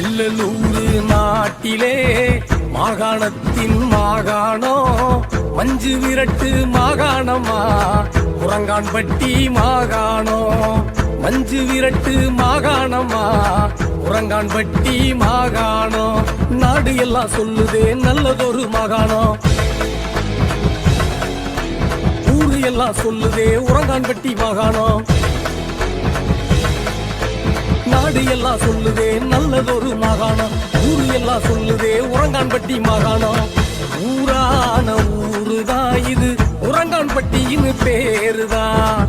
வெள்ளலூரு நாட்டிலே மாகாணத்தின் மாகாணம் மஞ்சு விரட்டு மாகாணமா உறங்கான்பட்டி மாகாணம் மஞ்சு விரட்டு மாகாணமா உறங்கான்பட்டி மாகாணம் நாடு எல்லாம் சொல்லுதே நல்லதொரு மாகாணம் ஊரு எல்லாம் சொல்லுதே உறங்கான்பட்டி மாகாணம் நாடு எல்லாம் சொல்லுதே நல்லதொரு மாகாணம் ஊரு எல்லாம் சொல்லுதே உறங்கான்பட்டி மாகாணம் ஊரான ஊருதான் இது உறங்கான்பட்டின்னு பேருதான்